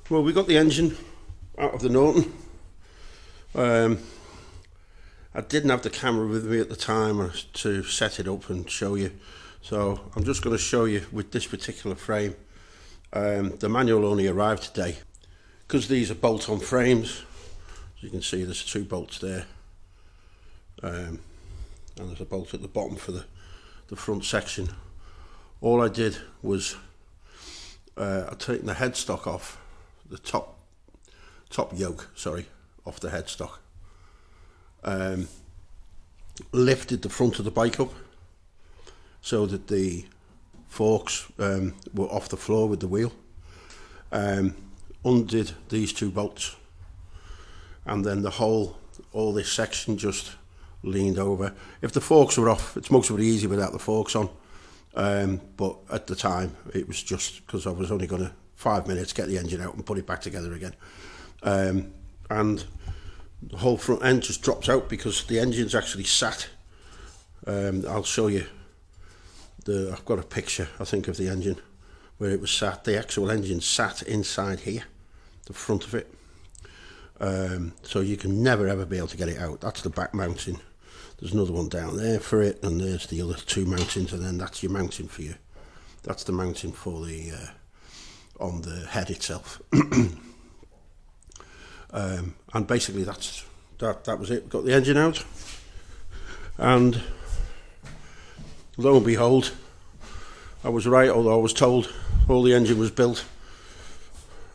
Well, we got the engine out of the Norton. I didn't have the camera with me at the time to set it up and show you, so I'm just going to show you with this particular frame. The manual only arrived today because these are bolt-on frames. As you can see, there's 2 bolts there, and there's a bolt at the bottom for the front section. All I did was I'd taken the headstock off, the top yoke, sorry, off the headstock. Lifted the front of the bike up so that the forks were off the floor with the wheel. Undid these 2 bolts, and then all this section just leaned over. If the forks were off, it's much more easy without the forks on, but at the time it was just because I was only going to 5 minutes get the engine out and put it back together again, and the whole front end just drops out because the engine's actually sat. I'll show you I've got a picture, I think, of the engine where it was sat. The actual engine sat inside here, the front of it, so you can never ever be able to get it out. That's the back mounting. There's another one down there for it, and there's the other 2 mountings, and then that's your mounting for you. That's the mounting for the on the head itself. And basically that was it. Got the engine out, and lo and behold, I was right. Although I was told all the engine was built,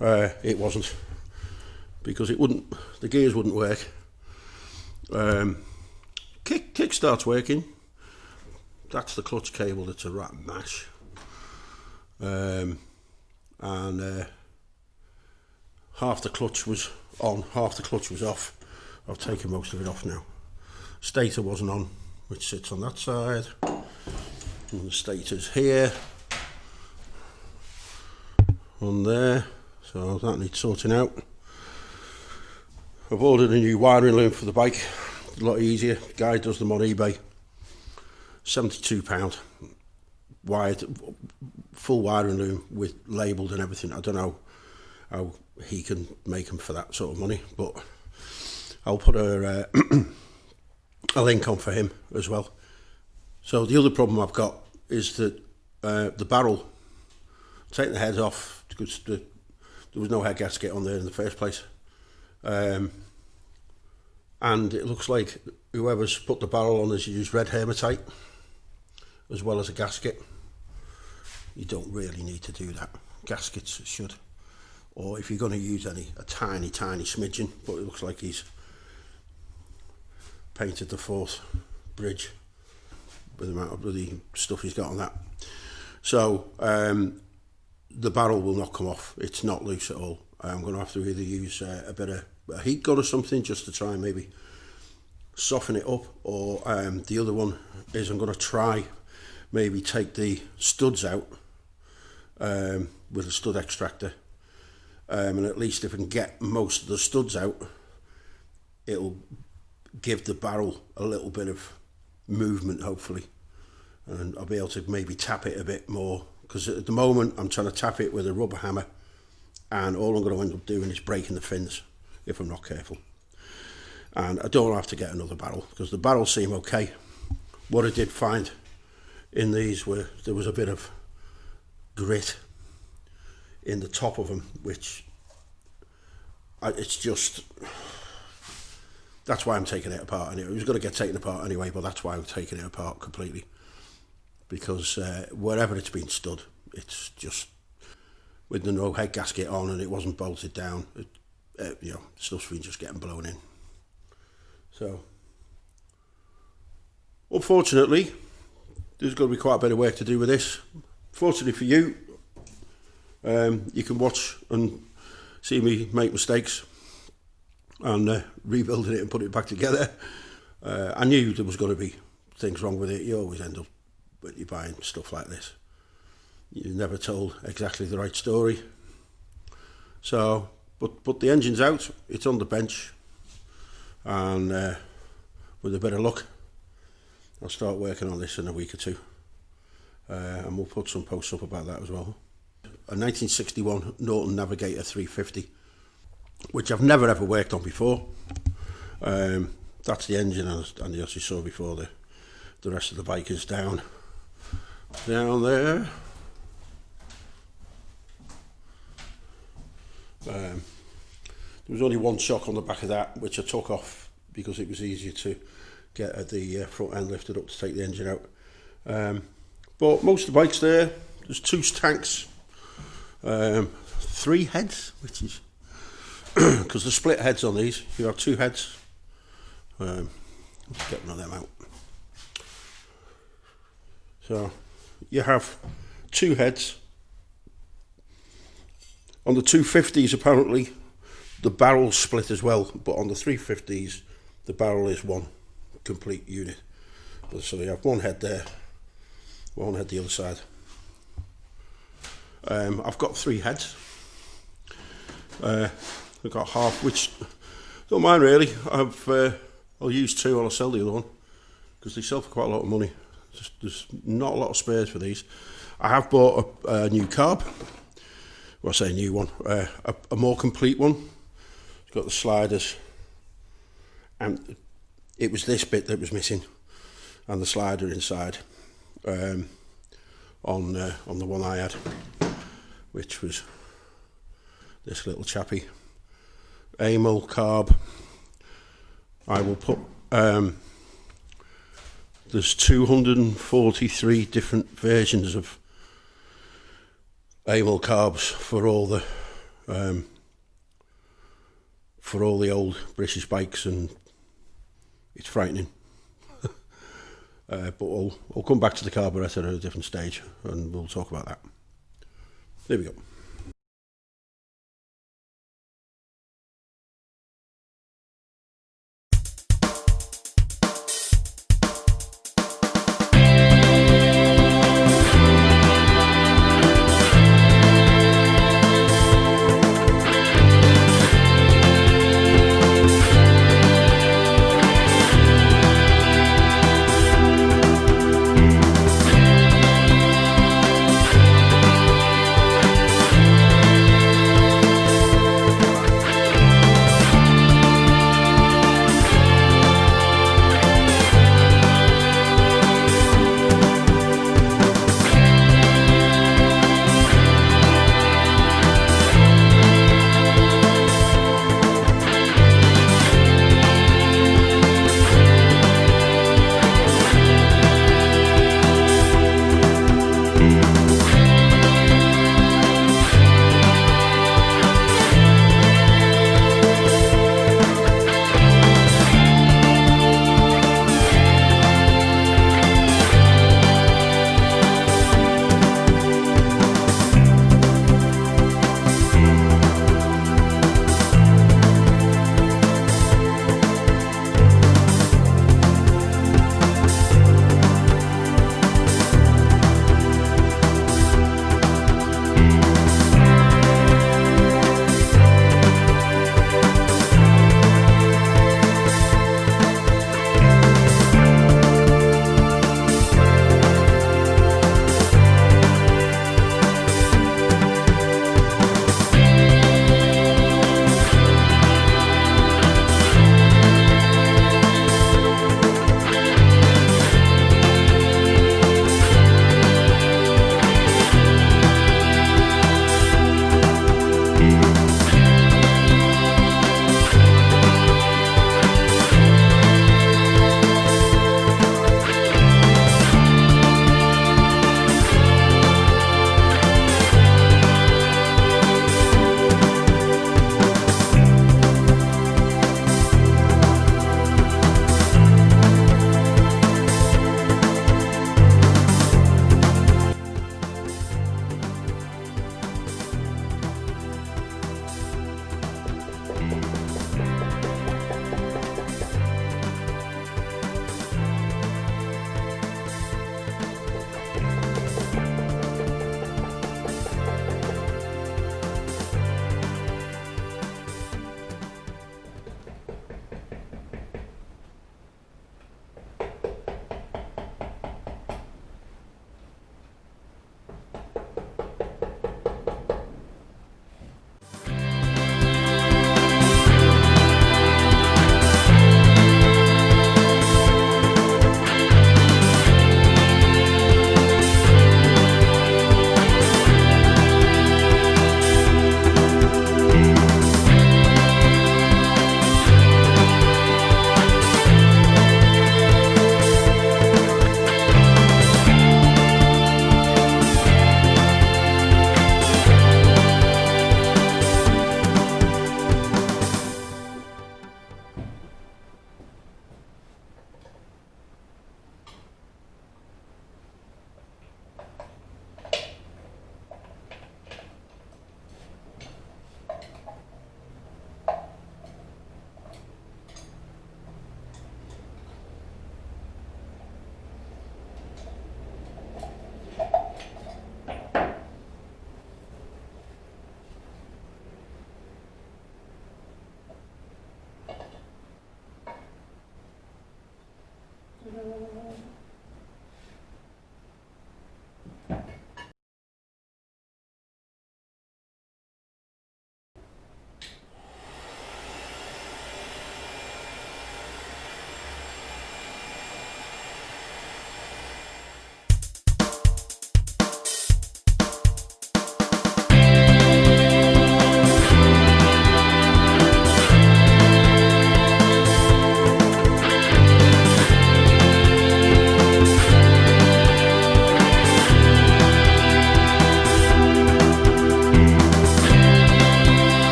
it wasn't, because the gears wouldn't work. Kick starts working. That's the clutch cable that's a rat mash, and half the clutch was on, half the clutch was off. I've taken most of it off now. Stator wasn't on, which sits on that side, and the stator's here on there, so that needs sorting out. I've ordered a new wiring loom for the bike, a lot easier. The guy does them on eBay. £72 wired, full wiring loom with labelled and everything. I don't know how he can make them for that sort of money, but I'll put a link on for him as well. So the other problem I've got is that the barrel, take the head off because there was no head gasket on there in the first place, and it looks like whoever's put the barrel on has used red hematite as well as a gasket. You don't really need to do that. Gaskets should, or if you're going to use any, a tiny smidgen, but it looks like he's painted the 4th bridge with the amount of bloody stuff he's got on that. So the barrel will not come off. It's not loose at all. I'm going to have to either use a bit of a heat gun or something just to try and maybe soften it up, or the other one is I'm going to try maybe take the studs out with a stud extractor, and at least if I can get most of the studs out, it'll give the barrel a little bit of movement, hopefully, and I'll be able to maybe tap it a bit more, because at the moment I'm trying to tap it with a rubber hammer, and all I'm going to end up doing is breaking the fins if I'm not careful. And I don't have to get another barrel because the barrels seem okay. What I did find in these were there was a bit of grit in the top of them, which it's just, that's why I'm taking it apart. And it was going to get taken apart anyway, but that's why I'm taking it apart completely, because wherever it's been stud, it's just with the no head gasket on and it wasn't bolted down, you know, stuff's been just getting blown in. So unfortunately there's going to be quite a bit of work to do with this. Fortunately for you, you can watch and see me make mistakes and rebuilding it and put it back together. I knew there was going to be things wrong with it. You always end up when you're buying stuff like this, you're never told exactly the right story. So but the engine's out, it's on the bench, and with a bit of luck I'll start working on this in a week or two, and we'll put some posts up about that as well. a 1961 Norton Navigator 350, which I've never ever worked on before. That's the engine, and as you saw before, the rest of the bike is down there. There was only one shock on the back of that, which I took off because it was easier to get at the front end lifted up to take the engine out. But most of the bike's there's 2 tanks, 3 heads, which is because the split heads on these, you have 2 heads. Let's get one of them out. So you have 2 heads. On the 250s, apparently the barrel's split as well, but on the 350s the barrel is one complete unit. So you have 1 head there, 1 head the other side. I've got 3 heads. I've got half, which don't mind really. I'll use 2 or I'll sell the other one because they sell for quite a lot of money. There's not a lot of spares for these. I have bought a new carb. Well, I say a new one, a more complete one. It's got the sliders, and it was this bit that was missing, and the slider inside on the one I had, which was this little chappy. Amyl carb. I will put. There's 243 different versions of amyl carbs for all the old British bikes, and it's frightening. But I'll come back to the carburetor at a different stage, and we'll talk about that. There we go.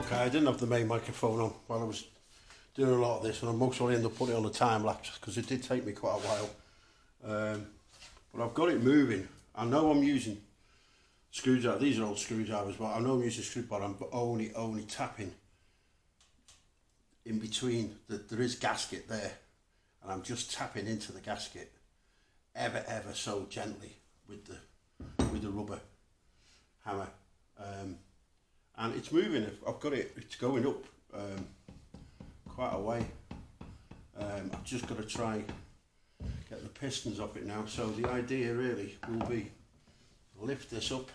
I didn't have the main microphone on while I was doing a lot of this, and I mostly ended up putting it on the time lapse because it did take me quite a while. But I've got it moving. I know I'm using screwdrivers. These are old screwdrivers, but I know I'm using screwdrivers, but I'm only tapping in between. There is gasket there, and I'm just tapping into the gasket ever so gently with the rubber hammer. And it's moving. I've got it, it's going up quite a way. I've just got to try get the pistons off it now. So the idea really will be to lift this up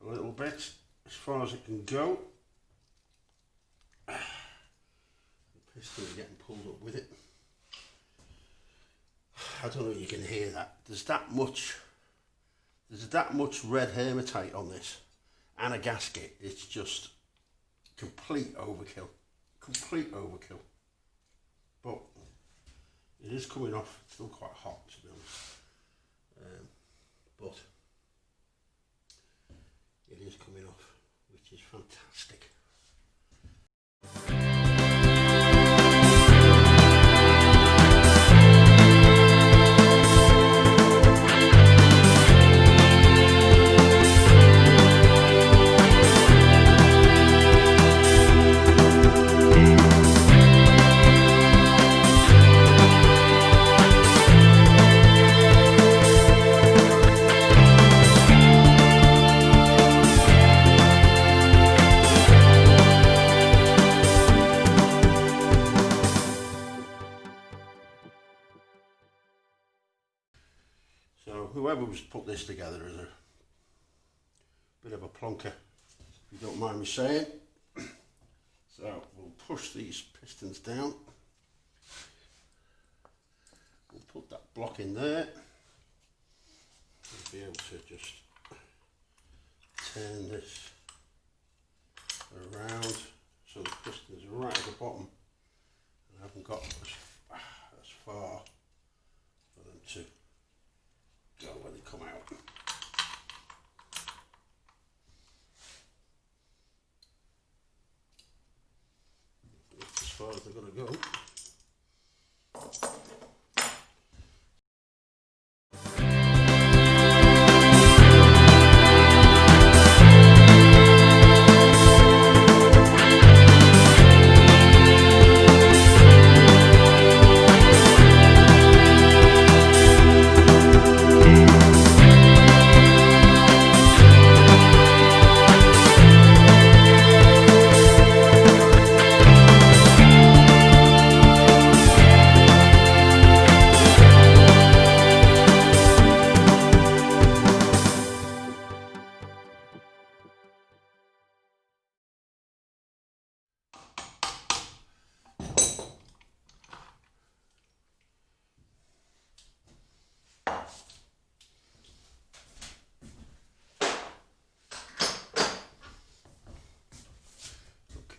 a little bit as far as it can go. The pistons are getting pulled up with it. I don't know if you can hear that. There's that much red hematite on this. And a gasket. It's just complete overkill. But it is coming off. It's still quite hot, to be honest. But it is coming off, which is fantastic. So whoever was put this together is a bit of a plonker. if you don't mind me saying. So we'll push these pistons down. We'll put that block in there. We'll be able to just turn this around so the piston's right at the bottom. I haven't got as far for them to go when they come out. As far as they're going to go.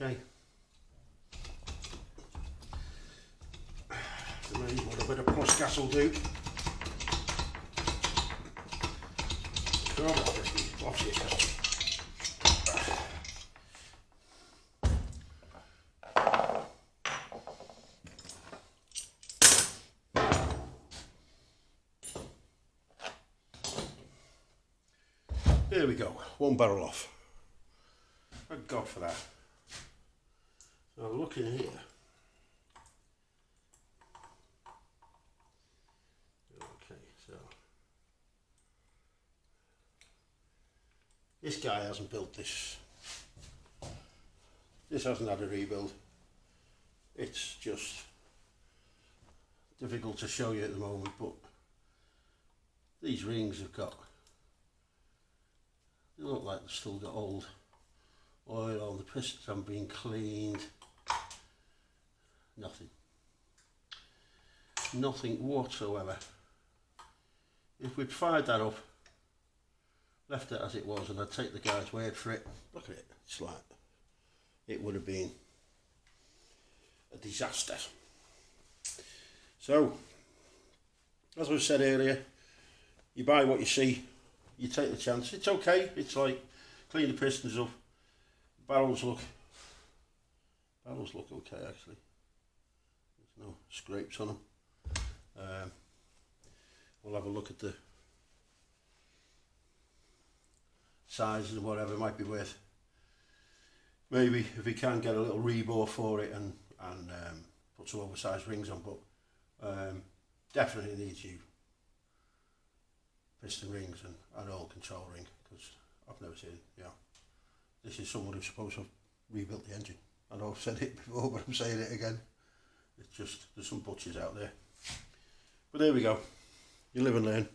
Okay. So maybe what a bit of plus gas will do. There we go, one barrel off. Thank God for that. So look in here. Okay, so this guy hasn't built this. This hasn't had a rebuild. It's just difficult to show you at the moment, but these rings have got, they look like they've still got old oil on the pistons, haven't been cleaned. Nothing whatsoever. If we'd fired that up, left it as it was, and I'd take the guy's word for it, look at it, it's like, it would have been a disaster. So, as I said earlier, you buy what you see, you take the chance. It's okay, it's like, clean the pistons up, barrels look okay actually. There's no scrapes on them. We'll have a look at the sizes and whatever. It might be worth, maybe if we can get a little rebore for it and put some oversized rings on, but definitely needs you piston rings and an oil control ring, because I've never seen, this is someone who's supposed to have rebuilt the engine. I know I've said it before, but I'm saying it again. It's just, there's some butchers out there. But there we go. You live and learn.